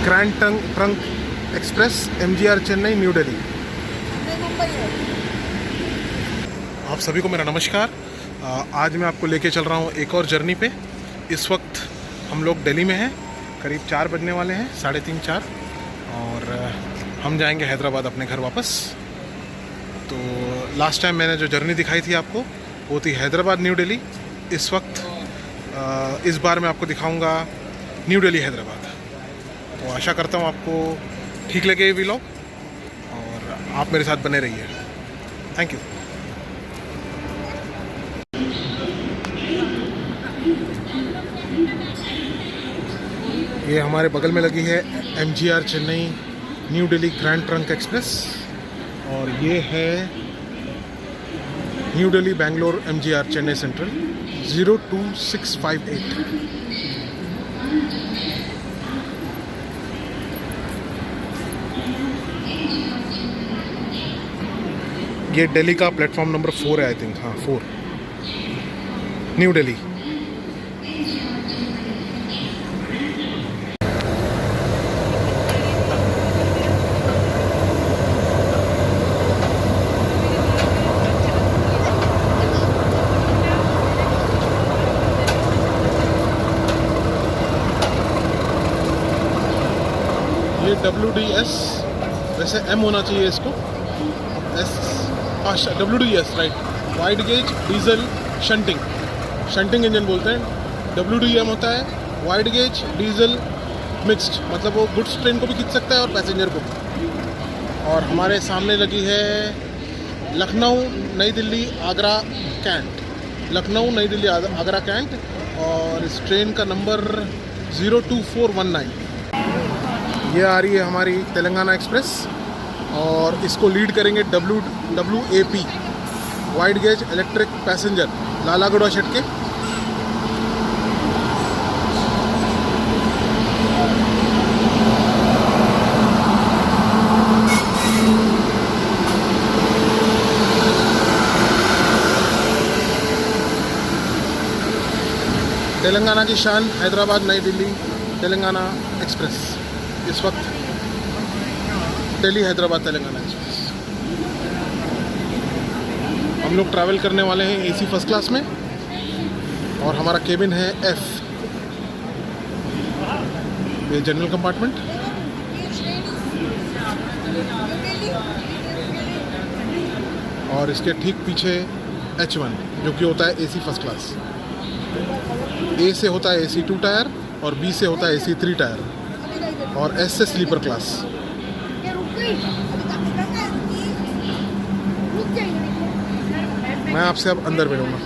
Grand trunk express MGR Chennai new Delhi. आप सभी को मेरा नमस्कार। आज मैं आपको लेके चल रहा हूँ एक और जर्नी पे। इस वक्त हम लोग दिल्ली में हैं, करीब 4 बजने वाले हैं, 3:30 4, और हम जाएंगे हैदराबाद अपने घर वापस। तो लास्ट टाइम मैंने जो जर्नी दिखाई थी आपको वो थी हैदराबाद न्यू दिल्ली। इस वक्त इस बार मैं आपको दिखाऊंगा न्यू दिल्ली हैदराबाद। तो आशा करता हूँ आपको ठीक लगे ये व्लॉग और आप मेरे साथ बने रहिए। Thank you. ये हमारे बगल में लगी है MGR Chennai new Delhi grand trunk express, और ये है new Delhi Bangalore MGR Chennai central 02658। ये दिल्ली का प्लेटफॉर्म नंबर 4 है, आई थिंक। हाँ, 4 न्यू दिल्ली। ये WDS, वैसे M होना चाहिए इसको, S। हाँ, WDS right, wide gauge diesel shunting engine बोलते हैं। WDM होता है वाइड गेज डीजल मिक्स्ड, मतलब वो गुड्स ट्रेन को भी खींच सकता है और पैसेंजर को भी। और हमारे सामने लगी है लखनऊ नई दिल्ली आगरा कैंट, लखनऊ नई दिल्ली आगरा कैंट, और इस ट्रेन का नंबर 02419। ये आ रही है हमारी तेलंगाना एक्सप्रेस, और इसको लीड करेंगे WAP wide gauge electric passenger Lalaguda shed के। तेलंगाना की शान हैदराबाद नई दिल्ली तेलंगाना एक्सप्रेस, इस वक्त दिल्ली हैदराबाद तेलंगाना एक्सप्रेस। हम लोग ट्रैवल करने वाले हैं AC फर्स्ट क्लास में, और हमारा केबिन है F। ये जनरल कंपार्टमेंट, और इसके ठीक पीछे H1 जो कि होता है AC फर्स्ट क्लास। A से होता है AC 2 टायर, और B से होता है AC 3 टायर, और S से स्लीपर क्लास। मैं आपसे अब अंदर मिलूंगा।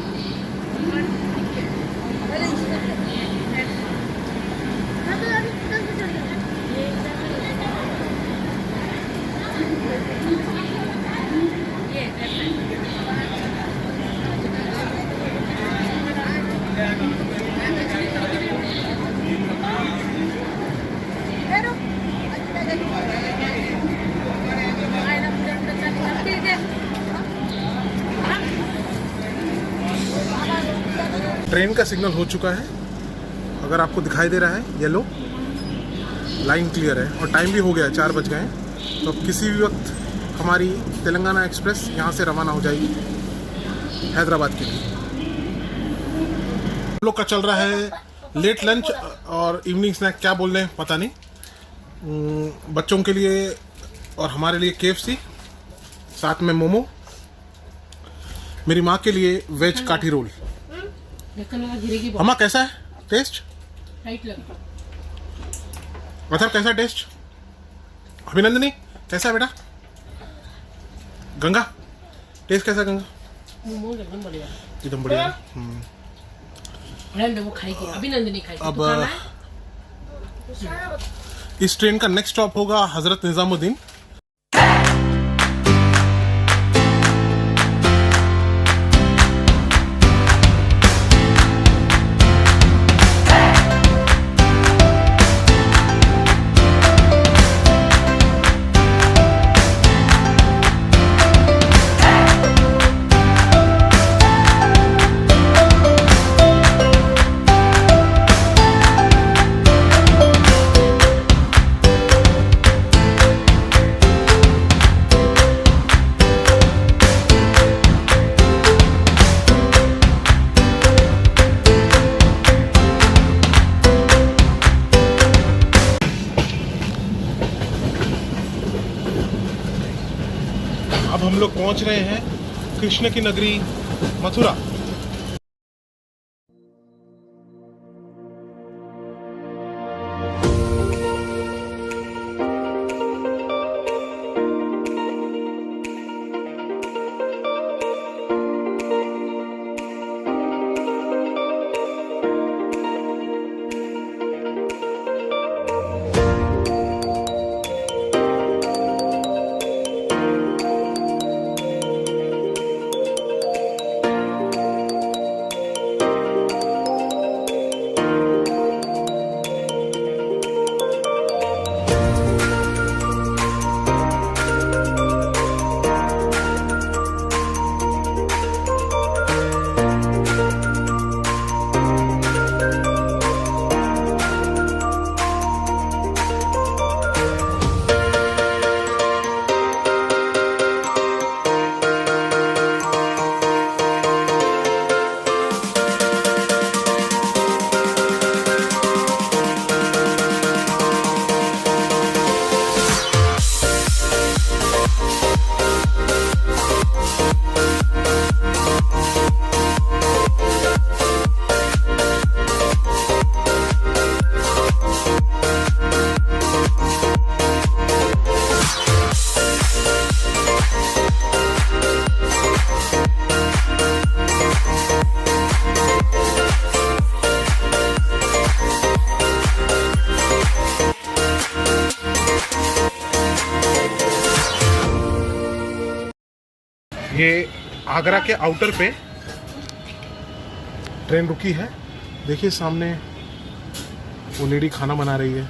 ट्रेन का सिग्नल हो चुका है, अगर आपको दिखाई दे रहा है येलो लाइन क्लियर है, और टाइम भी हो गया है, 4 बज गए हैं। तो अब किसी भी वक्त हमारी तेलंगाना एक्सप्रेस यहाँ से रवाना हो जाएगी हैदराबाद के लिए। हम लोग का चल रहा है लेट लंच और इवनिंग स्नैक, क्या बोल रहे हैं पता नहीं। बच्चों के लिए और हमारे लिए KFC, साथ में मोमो, मेरी माँ के लिए वेज काठी रोल। अम्मा कैसा है टेस्ट? मतलब कैसा टेस्ट? अभिनंदनी कैसा है बेटा? गंगा टेस्ट कैसा? गंगा एकदम बढ़िया। अभिनंदनी खाएगी। अब इस ट्रेन का नेक्स्ट स्टॉप होगा हजरत निजामुद्दीन। हम लोग पहुंच रहे हैं कृष्ण की नगरी मथुरा। ये आगरा के आउटर पे ट्रेन रुकी है। देखिए सामने वो लेडी खाना बना रही है।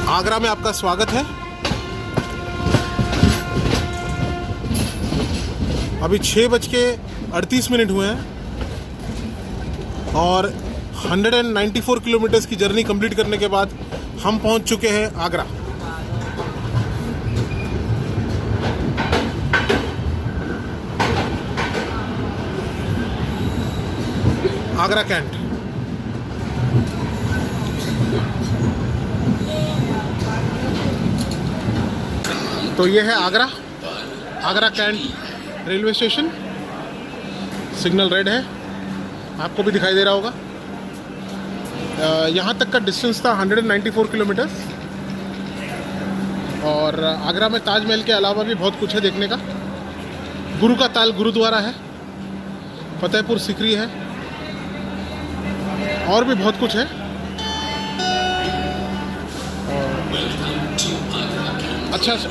आगरा में आपका स्वागत है। अभी 6:38 हुए हैं और 194 किलोमीटर्स की जर्नी कंप्लीट करने के बाद हम पहुंच चुके हैं आगरा। आगरा कैंट। तो ये है Agra cantt railway station. Signal red है, आपको भी दिखाई दे रहा होगा। यहाँ तक का डिस्टेंस था 194 किलोमीटर्स। और आगरा में ताजमहल के अलावा भी बहुत कुछ है देखने का। गुरु का ताल गुरुद्वारा है, फतेहपुर सिकरी है, और भी बहुत कुछ है।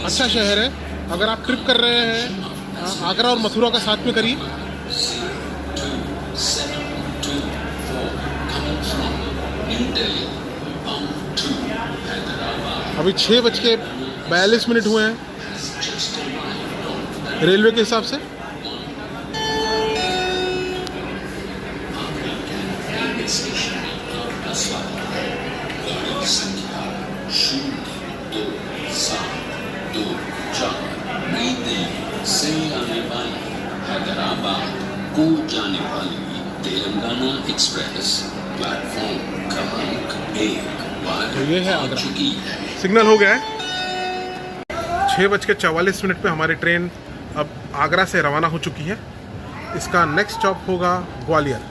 अच्छा शहर है। अगर आप ट्रिप कर रहे हैं आगरा और मथुरा का साथ में करिए। अभी 6:42 हुए हैं रेलवे के हिसाब से। से आने वाली हैदराबाद को जाने वाली तेलंगाना एक्सप्रेस प्लेटफॉर्म क्रमांक 1 तो ये है आगरा। चुकी है। सिग्नल हो गया है। 6:44 पे हमारी ट्रेन अब आगरा से रवाना हो चुकी है। इसका नेक्स्ट स्टॉप होगा ग्वालियर।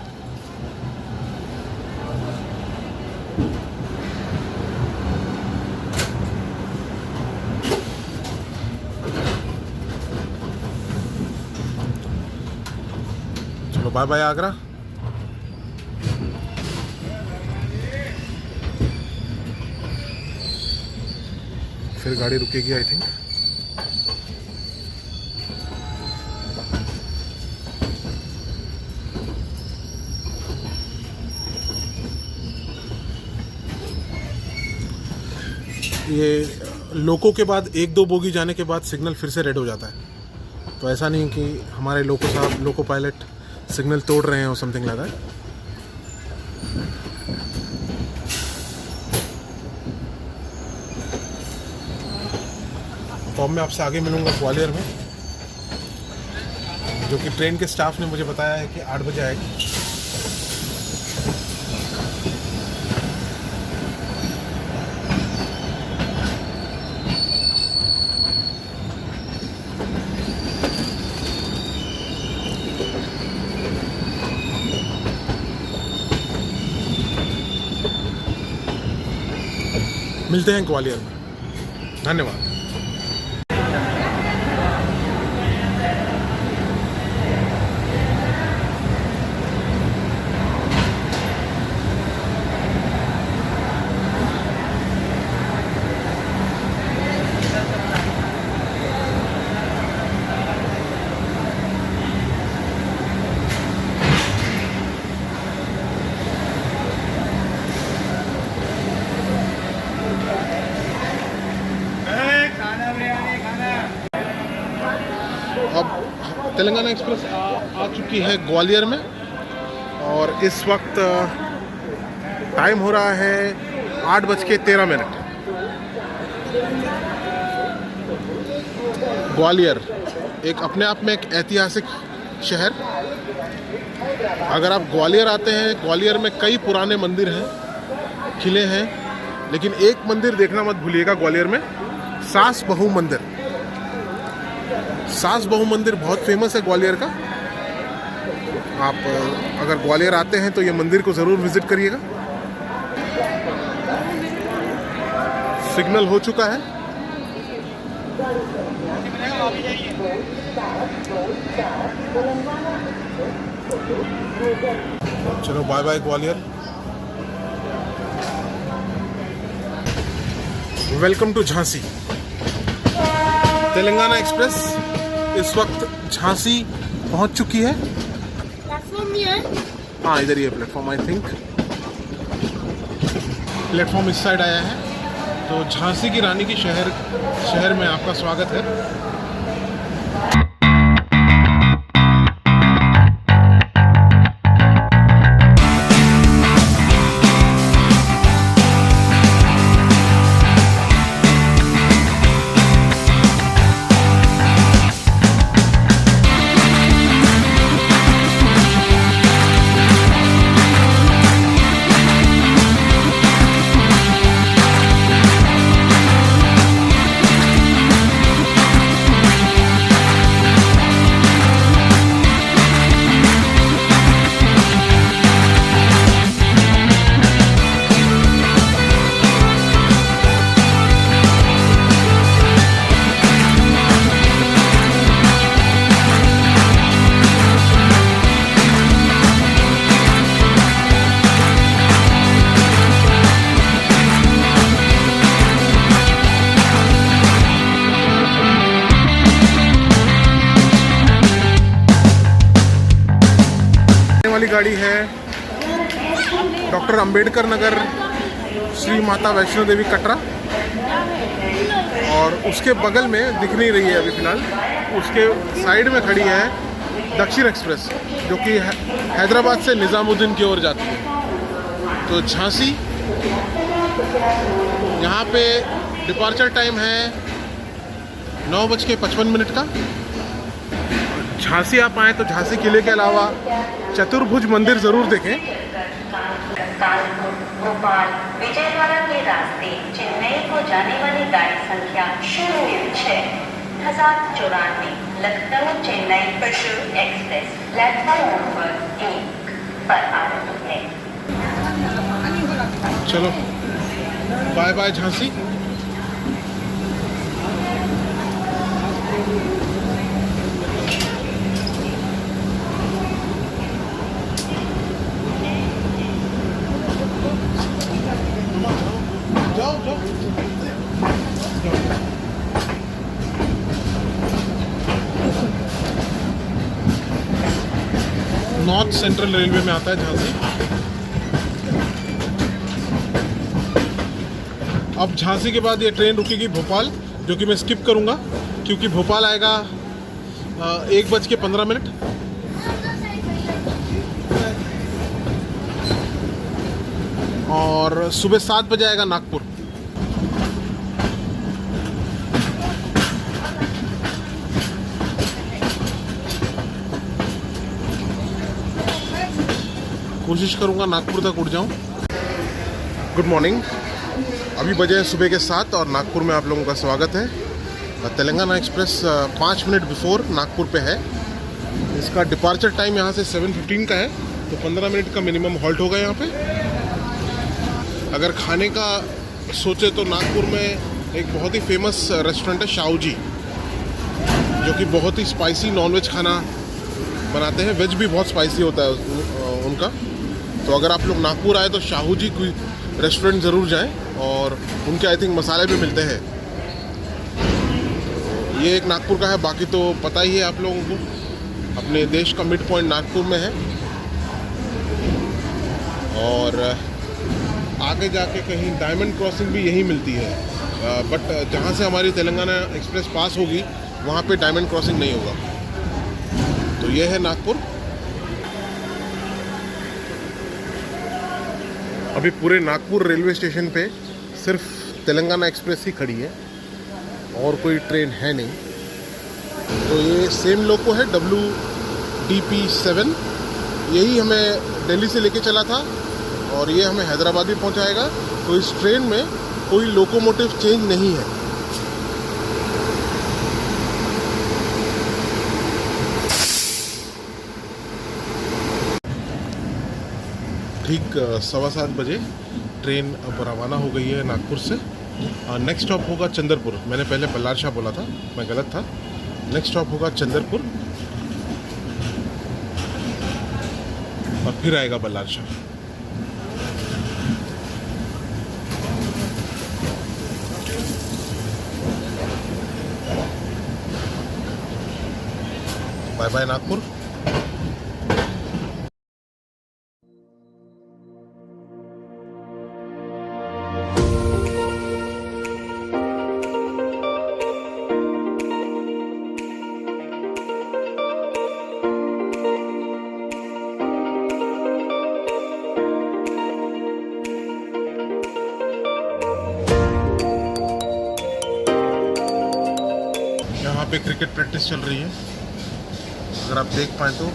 चलो बाय बाय आगरा। फिर गाड़ी रुकेगी आई थिंक। ये लोको के बाद 1-2 बोगी जाने के बाद सिग्नल फिर से रेड हो जाता है। तो ऐसा नहीं कि हमारे लोको पायलट सिग्नल तोड़ रहे हैं और समथिंग लाइक दैट। तो अब मैं आपसे आगे मिलूंगा ग्वालियर में, जो कि ट्रेन के स्टाफ ने मुझे बताया है कि 8 बजे आएगी। मिलते हैं ग्वालियर में। धन्यवाद। अब तेलंगाना एक्सप्रेस आ चुकी है ग्वालियर में और इस वक्त टाइम हो रहा है 8:13। ग्वालियर एक अपने आप में एक ऐतिहासिक शहर। अगर आप ग्वालियर आते हैं, ग्वालियर में कई पुराने मंदिर हैं, किले हैं, लेकिन एक मंदिर देखना मत भूलिएगा ग्वालियर में, सास बहू मंदिर। सास बहू मंदिर बहुत फेमस है ग्वालियर का। आप अगर ग्वालियर आते हैं तो ये मंदिर को ज़रूर विजिट करिएगा। सिग्नल हो चुका है। चलो bye bye Gwalior. Welcome to Jhansi. Telangana express इस वक्त झांसी पहुंच चुकी है। प्लेटफॉर्म ये है? हाँ, इधर ही है प्लेटफॉर्म। आई थिंक प्लेटफॉर्म इस साइड आया है। तो झांसी की रानी की शहर में आपका स्वागत है। वाली गाड़ी है डॉक्टर अंबेडकर नगर श्री माता वैष्णो देवी कटरा, और उसके बगल में दिख नहीं रही है अभी फिलहाल, उसके साइड में खड़ी है दक्षिण एक्सप्रेस, जो कि हैदराबाद से निज़ामुद्दीन की ओर जाती है। तो झांसी, यहाँ पे डिपार्चर टाइम है 9:55 का। झांसी आप आएँ तो झांसी किले के अलावा चतुर्भुज मंदिर ज़रूर देखें। भोपाल विजयवाड़ा के रास्ते चेन्नई को जाने वाली गाड़ी संख्या 0694 Lucknow Chennai express platform number 1 पर आ रही है। चलो bye bye Jhansi. North central railway में आता है झांसी। अब झांसी के बाद ये ट्रेन रुकेगी भोपाल, जो कि मैं स्किप करूँगा क्योंकि भोपाल आएगा 1:15। और सुबह 7 बजे आएगा नागपुर। कोशिश करूंगा नागपुर तक उड़ जाऊं। गुड मॉर्निंग, अभी बजे हैं सुबह के 7 और नागपुर में आप लोगों का स्वागत है। Telangana express 5 minute before Nagpur पे है। इसका डिपार्चर टाइम यहाँ से 7:15 का है, तो 15 मिनट का मिनिमम हॉल्ट होगा यहाँ पे। अगर खाने का सोचे तो नागपुर में एक बहुत ही फेमस रेस्टोरेंट है शाहू जी, जो कि बहुत ही स्पाइसी नॉनवेज खाना बनाते हैं। वेज भी बहुत स्पाइसी होता है उनका। तो अगर आप लोग नागपुर आए तो शाहू जी कोई रेस्टोरेंट ज़रूर जाएं, और उनके आई थिंक मसाले भी मिलते हैं। ये एक नागपुर का है, बाकी तो पता ही है आप लोगों को, अपने देश का मिड पॉइंट नागपुर में है। और आगे जाके कहीं डायमंड क्रॉसिंग भी यहीं मिलती है, बट जहाँ से हमारी तेलंगाना एक्सप्रेस पास होगी वहाँ पे डायमंड क्रॉसिंग नहीं होगा। तो ये है नागपुर। अभी पूरे नागपुर रेलवे स्टेशन पे सिर्फ तेलंगाना एक्सप्रेस ही खड़ी है और कोई ट्रेन है नहीं। तो ये सेम लोको है WDP7, यही हमें दिल्ली से लेके चला था और ये हमें हैदराबाद भी पहुंचाएगा। तो इस ट्रेन में कोई लोकोमोटिव चेंज नहीं है। ठीक 7:15 बजे ट्रेन अब रवाना हो गई है नागपुर से। नेक्स्ट स्टॉप होगा चंद्रपुर। मैंने पहले बल्लार शाह बोला था, मैं गलत था। नेक्स्ट स्टॉप होगा चंद्रपुर और फिर आएगा Ballarshah. Bye bye Nagpur. यहाँ पे क्रिकेट प्रैक्टिस चल रही है, अगर आप देख पाए तो।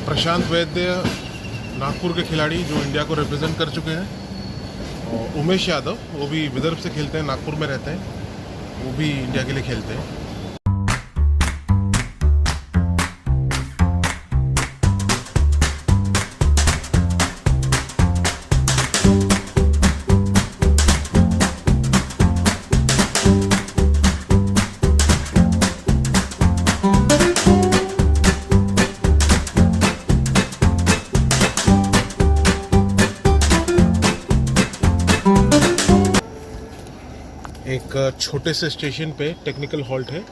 प्रशांत वैद्य नागपुर के खिलाड़ी जो इंडिया को रिप्रेजेंट कर चुके हैं, और उमेश यादव, वो भी विदर्भ से खेलते हैं, नागपुर में रहते हैं, वो भी इंडिया के लिए खेलते हैं। एक छोटे से स्टेशन पे टेक्निकल हॉल्ट है,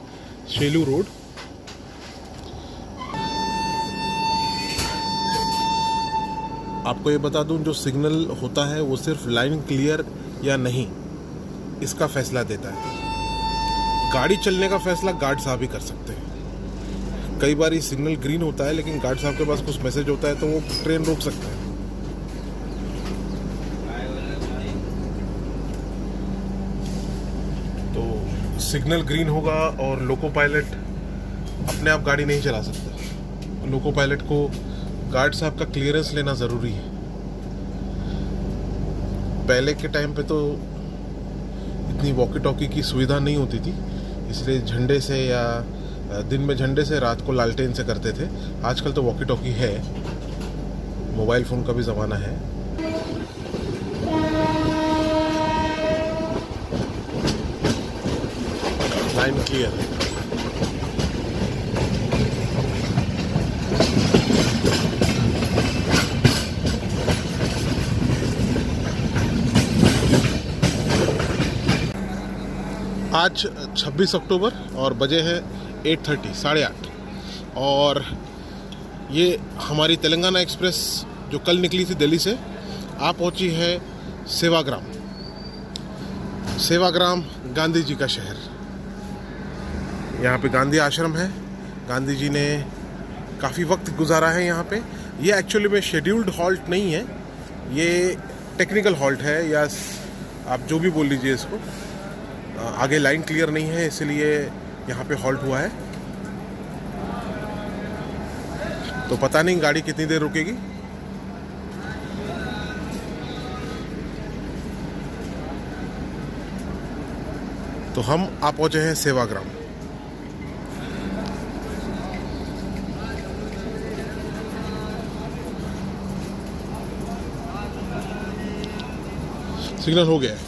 शेलू रोड। आपको ये बता दूं, जो सिग्नल होता है वो सिर्फ लाइन क्लियर या नहीं इसका फैसला देता है। गाड़ी चलने का फैसला गार्ड साहब ही कर सकते हैं। कई बार ये सिग्नल ग्रीन होता है लेकिन गार्ड साहब के पास कुछ मैसेज होता है तो वो ट्रेन रोक सकते हैं। सिग्नल ग्रीन होगा और लोको पायलट अपने आप गाड़ी नहीं चला सकता। लोको पायलट को गार्ड साहब का क्लियरेंस लेना ज़रूरी है। पहले के टाइम पे तो इतनी वॉकी टॉकी की सुविधा नहीं होती थी, इसलिए झंडे से या दिन में झंडे से, रात को लालटेन से करते थे। आजकल तो वॉकी टॉकी है, मोबाइल फ़ोन का भी ज़माना है। लाइन क्लियर है। आज 26 अक्टूबर और बजे हैं 8:30, 8:30। और ये हमारी तेलंगाना एक्सप्रेस जो कल निकली थी दिल्ली से, आ पहुंची है सेवाग्राम। सेवाग्राम गांधी जी का शहर। यहाँ पे गांधी आश्रम है। गांधी जी ने काफ़ी वक्त गुजारा है यहाँ पे। ये एक्चुअली में शेड्यूल्ड हॉल्ट नहीं है, ये टेक्निकल हॉल्ट है, या आप जो भी बोल लीजिए इसको। आगे लाइन क्लियर नहीं है, इसलिए यहाँ पे हॉल्ट हुआ है। तो पता नहीं गाड़ी कितनी देर रुकेगी। तो हम आ पहुंचे हैं सेवाग्राम। सिग्नल हो गया है।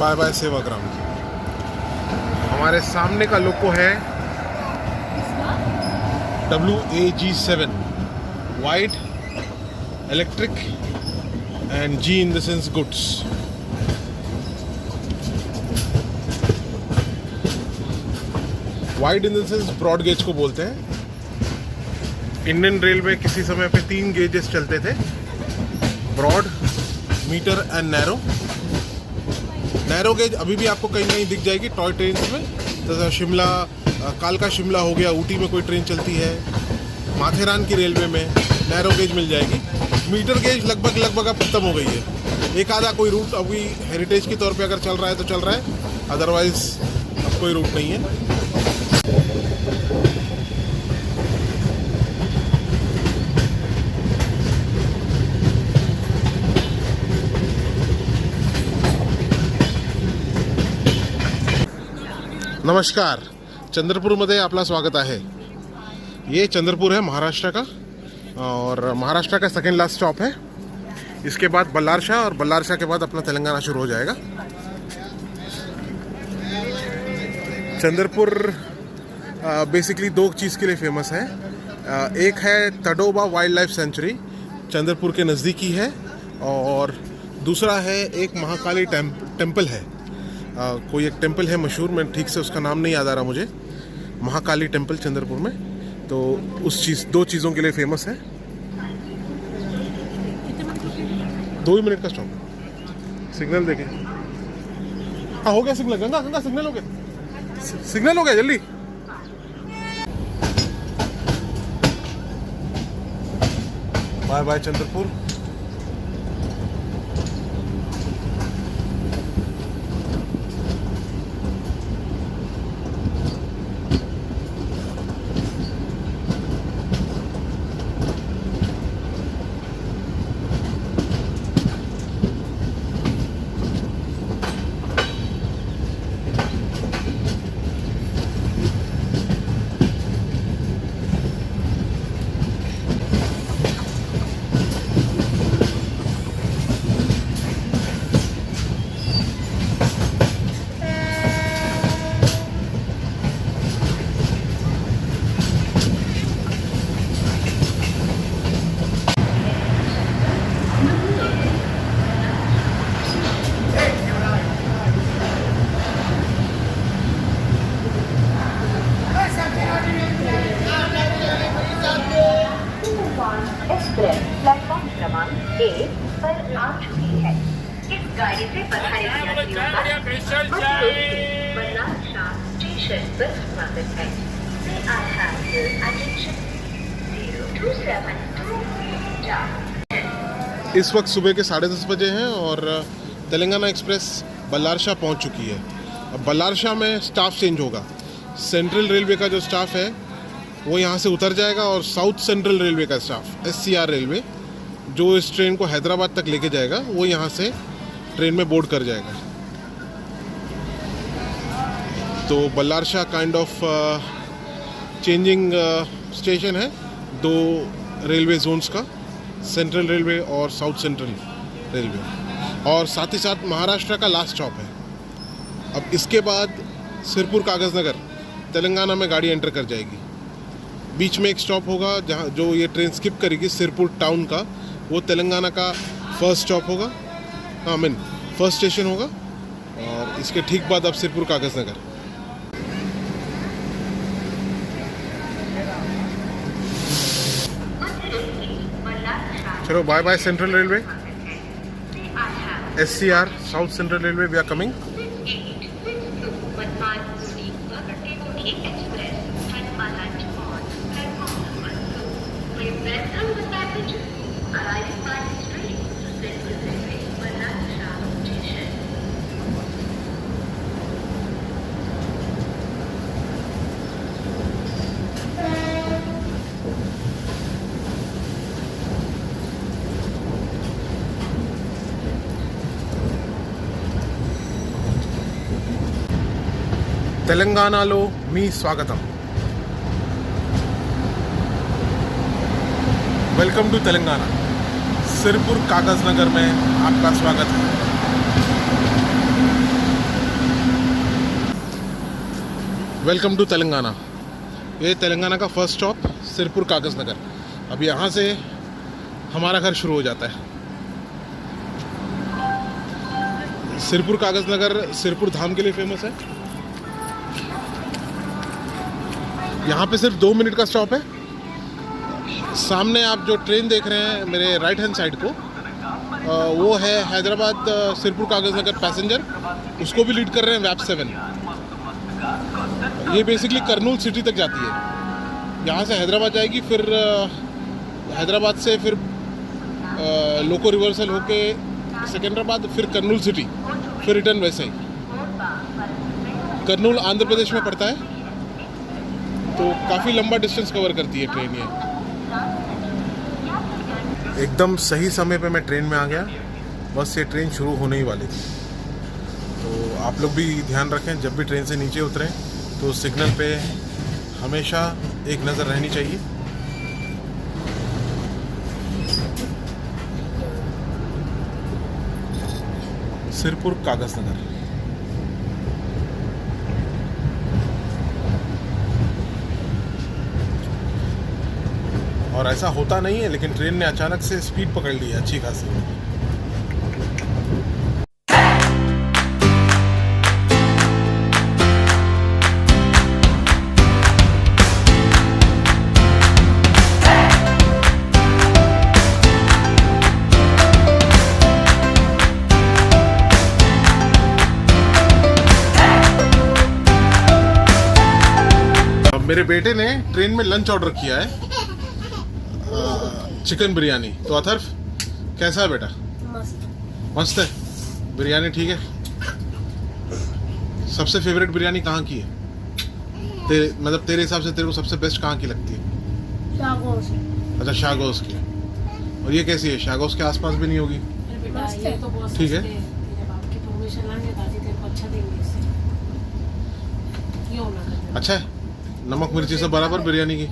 Bye bye Sevagram. हमारे सामने का लोको है WAG7, wide, electric and G in the sense goods. Wide in the sense broad gauge को बोलते हैं। इंडियन रेलवे किसी समय पे 3 गेजेस चलते थे, broad, metre and narrow. Narrow gauge अभी भी आपको कहीं कहीं दिख जाएगी टॉय ट्रेन में, जैसे शिमला, कालका शिमला हो गया, ऊटी में कोई ट्रेन चलती है, माथेरान की रेलवे में नैरो गेज मिल जाएगी। मीटर गेज लगभग अब खत्म हो गई है। एक आधा कोई रूट अभी हेरिटेज के तौर पे अगर चल रहा है तो चल रहा है, अदरवाइज अब कोई रूट नहीं है। नमस्कार, चंद्रपूरमध्ये आपला स्वागत आहे। ये चंद्रपुर है महाराष्ट्र का, और महाराष्ट्र का सेकेंड लास्ट स्टॉप है। इसके बाद बल्लारशाह, और बल्लारशाह के बाद अपना तेलंगाना शुरू हो जाएगा। चंद्रपुर बेसिकली 2 चीज़ के लिए फेमस है। एक है Tadoba wild life sanctuary, Chandrapur के नज़दीकी है, और दूसरा है एक महाकाली टेम्पल है। कोई एक टेम्पल है मशहूर, मैं ठीक से उसका नाम नहीं याद आ रहा मुझे, महाकाली टेम्पल चंद्रपुर में। तो उस 2 चीज़ों के लिए फेमस है। 2 ही मिनट का स्टॉप। सिग्नल देखें। हाँ, हो गया सिग्नल। गंगा सिग्नल हो गया, सिग्नल हो गया, जल्दी। Bye bye Chandrapur. प्लेटफॉर्म क्रमांक 1 पर आ चुकी है। इस गाड़ी से पधारे यात्रियों का बल्लारशाह स्टेशन पर स्वागत है। I have your attention 0272 इस वक्त सुबह के 10:30 बजे हैं और तेलंगाना एक्सप्रेस बल्लारशाह पहुंच चुकी है। अब बल्लारशाह में स्टाफ चेंज होगा। सेंट्रल रेलवे का जो स्टाफ है वो यहाँ से उतर जाएगा और साउथ सेंट्रल रेलवे का स्टाफ SCR रेलवे जो इस ट्रेन को हैदराबाद तक लेके जाएगा वो यहाँ से ट्रेन में बोर्ड कर जाएगा। तो Ballarshah kind of changing station है दो रेलवे जोन्स का, सेंट्रल रेलवे और साउथ सेंट्रल रेलवे, और साथ ही साथ महाराष्ट्र का लास्ट स्टॉप है। अब इसके बाद सिरपुर कागज़ नगर तेलंगाना में गाड़ी एंटर कर जाएगी। बीच में एक स्टॉप होगा जहाँ जो ये ट्रेन स्किप करेगी, सिरपुर टाउन का, वो तेलंगाना का फर्स्ट स्टॉप होगा, आई मीन फर्स्ट स्टेशन होगा। और इसके ठीक बाद अब सिरपुर कागज़ नगर। चलो bye bye central railway, SCR south central railway, we are coming. తెలంగాణలో మీ స్వాగతం, वेलकम टू तेलंगाना। सिरपुर कागज़ नगर में आपका स्वागत है। Welcome to Telangana. ये तेलंगाना का फर्स्ट स्टॉप सिरपुर कागज़ नगर। अब यहाँ से हमारा घर शुरू हो जाता है। सिरपुर कागज़ नगर सिरपुर धाम के लिए फेमस है। यहाँ पे सिर्फ 2 मिनट का स्टॉप है। सामने आप जो ट्रेन देख रहे हैं मेरे राइट हैंड साइड को, वो है हैदराबाद सिरपुर कागज़ नगर पैसेंजर, उसको भी लीड कर रहे हैं वैप 7। ये बेसिकली कर्नूल सिटी तक जाती है। यहाँ से हैदराबाद जाएगी, फिर हैदराबाद से फिर लोको रिवर्सल होके सिकंदराबाद, फिर कर्नूल सिटी, फिर रिटर्न वैसे ही। कर्नूल आंध्र प्रदेश में पड़ता है, तो काफ़ी लंबा डिस्टेंस कवर करती है ट्रेन ये। एकदम सही समय पे मैं ट्रेन में आ गया, बस ये ट्रेन शुरू होने ही वाली थी। तो आप लोग भी ध्यान रखें, जब भी ट्रेन से नीचे उतरें तो सिग्नल पे हमेशा एक नज़र रहनी चाहिए। सिरपुर कागज़ नगर। और ऐसा होता नहीं है, लेकिन ट्रेन ने अचानक से स्पीड पकड़ ली है अच्छी खासी। अब मेरे बेटे ने ट्रेन में लंच ऑर्डर किया है, चिकन बिरयानी। तो अथर्व कैसा है बेटा? मस्त है बिरयानी, ठीक है। सबसे फेवरेट बिरयानी कहाँ की है? मतलब तेरे हिसाब से तेरे को सबसे बेस्ट कहाँ की लगती है? शागोस। अच्छा, शागोस की। और ये कैसी है? शागोस के आसपास भी नहीं होगी। ठीक है, अच्छा है। नमक मिर्ची सब बराबर बिरयानी की।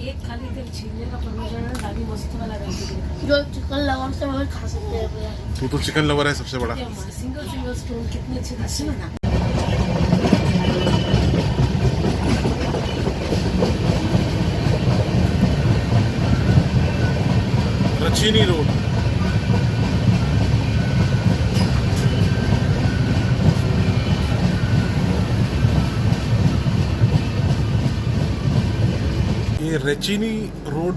जो चिकन लवर से वो खा सकते हैं। तू तो चिकन लवर है सबसे बड़ा। सिंगल स्टोन कितने अच्छे ना। रचीनी रोड। ये रेचीनी रोड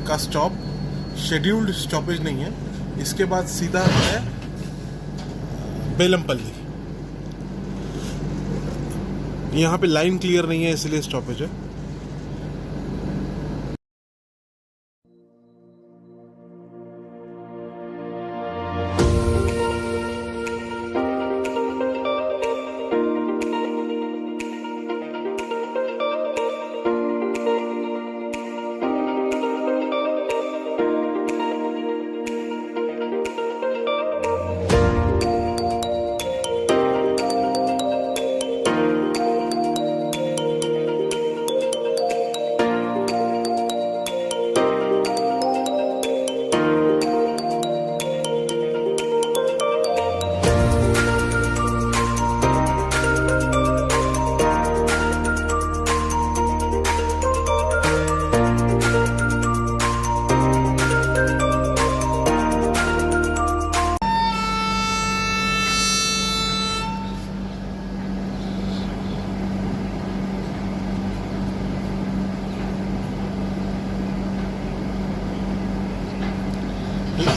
का स्टॉप शेड्यूल्ड स्टॉपेज नहीं है। इसके बाद सीधा है बेलमपल्ली। यहाँ पे लाइन क्लियर नहीं है, इसलिए स्टॉपेज है।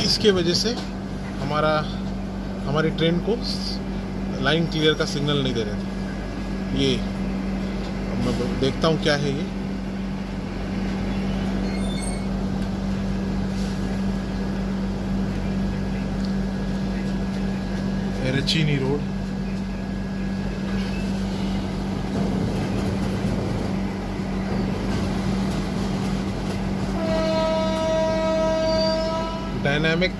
इसके वजह से हमारी ट्रेन को लाइन क्लियर का सिग्नल नहीं दे रहे थे। ये अब मैं देखता हूँ क्या है ये। एरेचीनी रोड, डायनामिक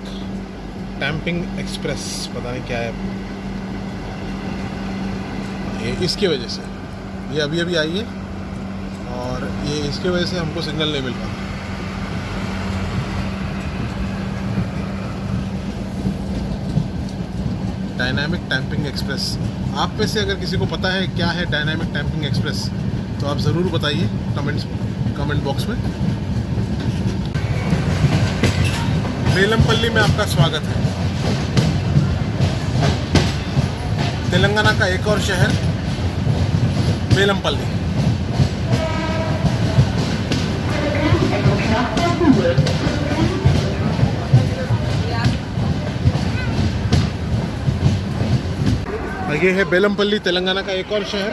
टैंपिंग एक्सप्रेस, पता नहीं क्या है ये। इसके वजह से ये अभी अभी आई है और ये इसके वजह से हमको सिग्नल नहीं मिल पाता। डायनामिक टैंपिंग एक्सप्रेस, आप में से अगर किसी को पता है क्या है डायनामिक टैंपिंग एक्सप्रेस तो आप ज़रूर बताइए कमेंट बॉक्स में। बेलमपल्ली में आपका स्वागत है। तेलंगाना का एक और शहर बेलमपल्ली। ये है बेलमपल्ली, तेलंगाना का एक और शहर।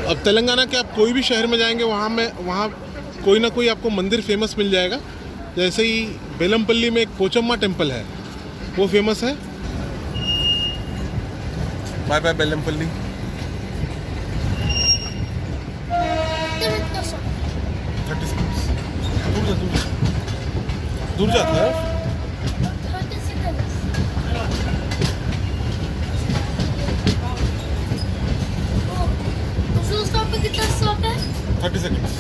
अब तेलंगाना के आप कोई भी शहर में जाएंगे वहाँ कोई ना कोई आपको मंदिर फेमस मिल जाएगा। जैसे ही बेलमपल्ली में एक पोचम्मा टेम्पल है, वो फेमस है। Bye bye Bellampalli. दूर जा है। कितना स्टॉप है? 30 सेकंड्स।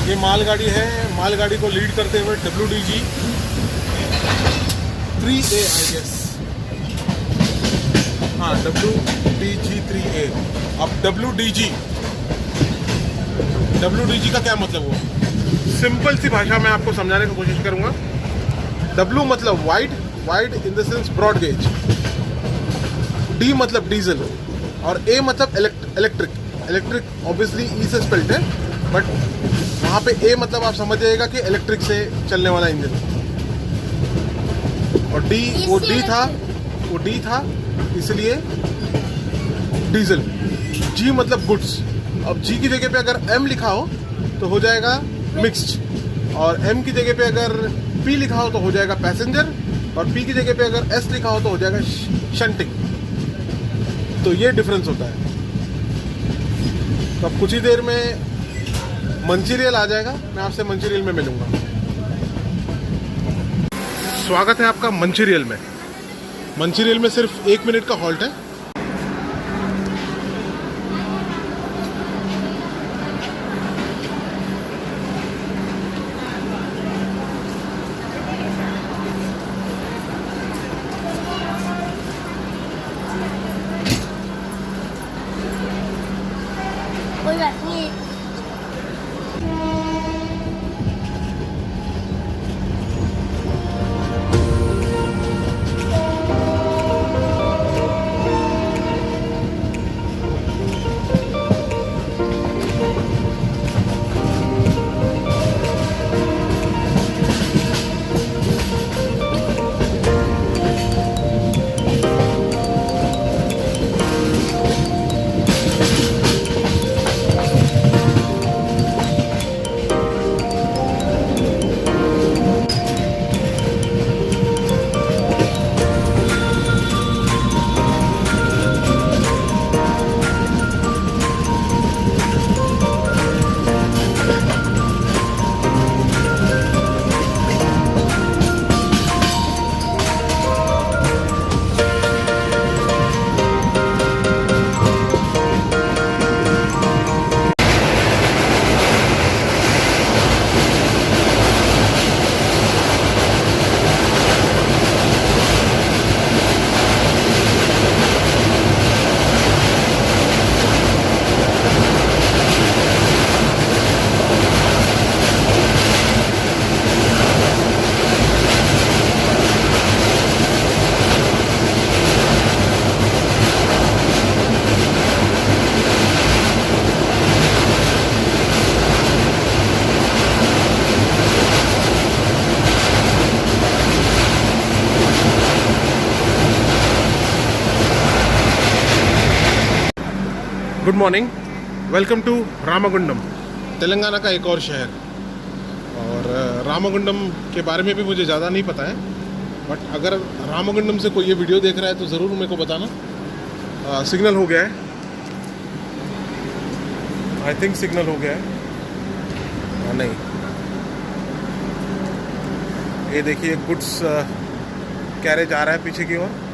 ये मालगाड़ी है। मालगाड़ी को लीड करते हुए WDG 3A आई गेस। हाँ, WDG 3A। अब WDG का क्या मतलब हुआ? सिंपल सी भाषा में आपको समझाने की कोशिश करूंगा। W मतलब wide in the sense broad gauge, D मतलब डीजल और A मतलब इलेक्ट्रिक ऑब्वियसली ई से स्पेल्ड है, बट वहाँ पे A मतलब आप समझ जाइएगा कि इलेक्ट्रिक से चलने वाला इंजन। और वो D था इसलिए डीजल। G मतलब गुड्स। अब G की जगह पे अगर M लिखा हो तो हो जाएगा मिक्स्ड, और M की जगह पे अगर P लिखा हो तो हो जाएगा पैसेंजर, और P की जगह पे अगर S लिखा हो तो हो जाएगा शंटिंग। तो ये डिफरेंस होता है। तो अब कुछ ही देर में मंचीरियल आ जाएगा, मैं आपसे मंचीरियल में मिलूंगा। स्वागत है आपका मंचीरियल में। मंचीरियल में सिर्फ 1 मिनट का हॉल्ट है। कोई बात नहीं। Good morning, welcome to Ramagundam, Telangana का एक और शहर। और रामागुंडम के बारे में भी मुझे ज़्यादा नहीं पता है, बट अगर रामागुंडम से कोई ये वीडियो देख रहा है तो ज़रूर मेरे को बताना। सिग्नल हो गया है, आई थिंक सिग्नल हो गया है। नहीं, ये देखिए गुड्स कैरेज आ रहा है पीछे की ओर।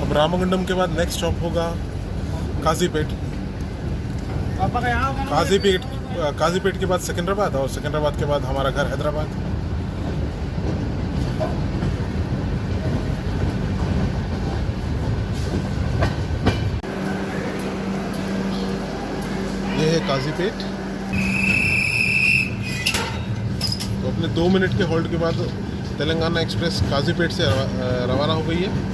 अब रामागुंडम के बाद नेक्स्ट स्टॉप होगा काजीपेट। काजीपेट के बाद सिकंदराबाद, और सिकंदराबाद के बाद हमारा घर हैदराबाद। ये है काजीपेट। तो अपने 2 मिनट के होल्ड के बाद तेलंगाना एक्सप्रेस काजीपेट से रवाना हो गई है।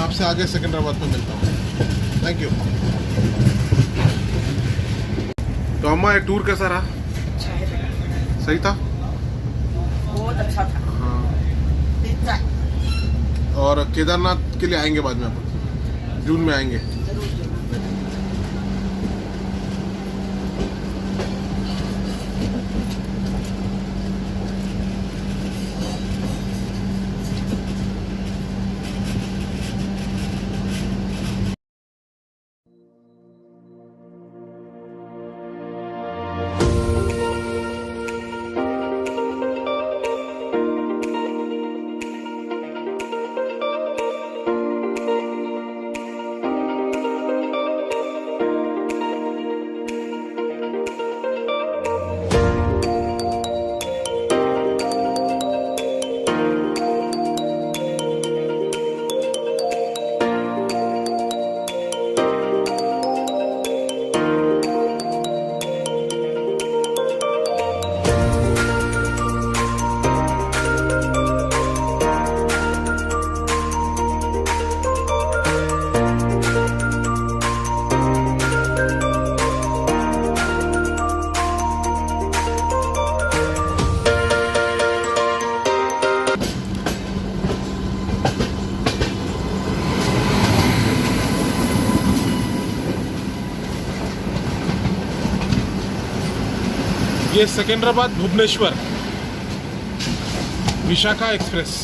आपसे आगे सिकंदराबाद में मिलता हूँ। Thank you. तो अम्मा, ये टूर कैसा रहा? अच्छा है, सही था? बहुत अच्छा था। हाँ। पिज्जा और केदारनाथ के लिए आएंगे बाद में, अपन जून में आएंगे। जरूर जरूर। ये Secunderabad Bhubaneswar Visakha express.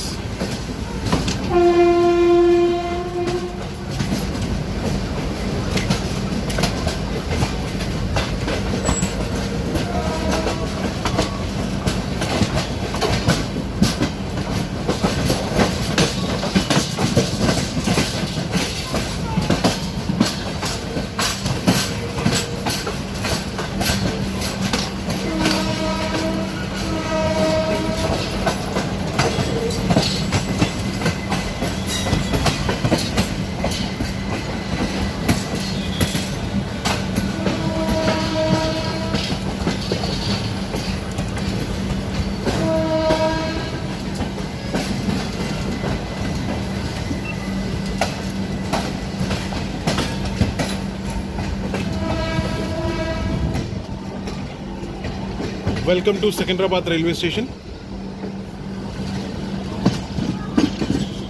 Welcome to Secunderabad railway station.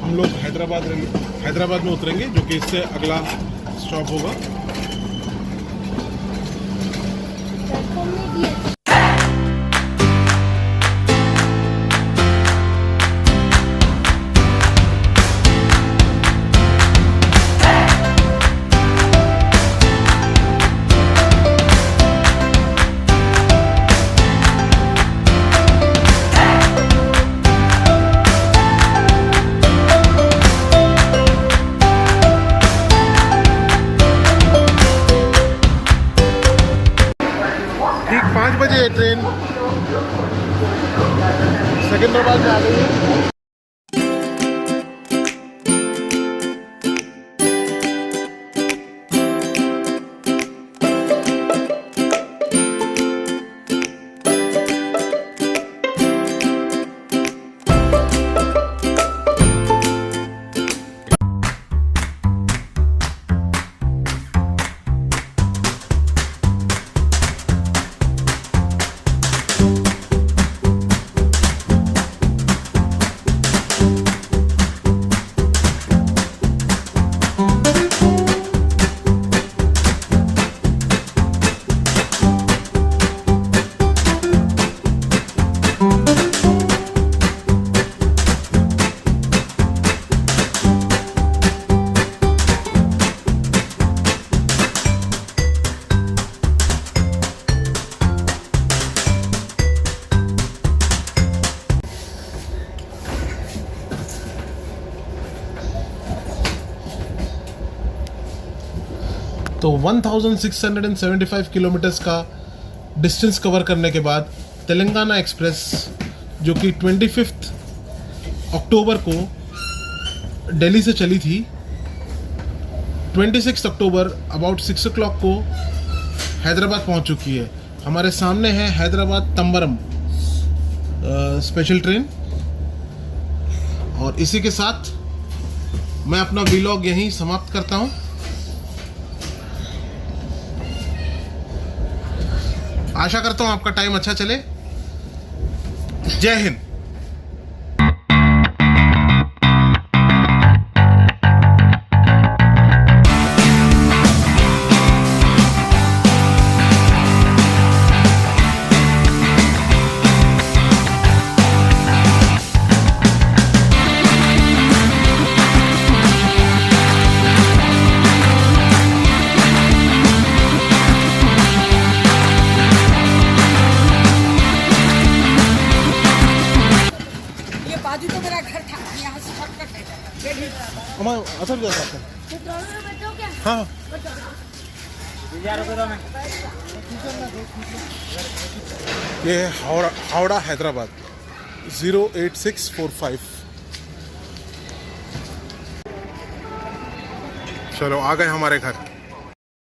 हम लोग हैदराबाद में उतरेंगे, जो कि इससे अगला स्टॉप होगा। ये ट्रेन सिकंदराबाद में आ गई है। तो 1675 किलोमीटर्स का डिस्टेंस कवर करने के बाद तेलंगाना एक्सप्रेस जो कि 25 अक्टूबर को दिल्ली से चली थी, 26 अक्टूबर अबाउट 6 o'clock को हैदराबाद पहुंच चुकी है। हमारे सामने है हैदराबाद तंबरम स्पेशल ट्रेन। और इसी के साथ मैं अपना व्लॉग यहीं समाप्त करता हूं। आशा करता हूं आपका टाइम अच्छा चले। जय हिंद। बाजू तो मेरा घर था, यहाँ से शॉर्टकट है। असर क्या था? तो दोनों में बचाओ क्या? हाँ ये है हावड़ा हैदराबाद 08645। चलो आ गए हमारे घर।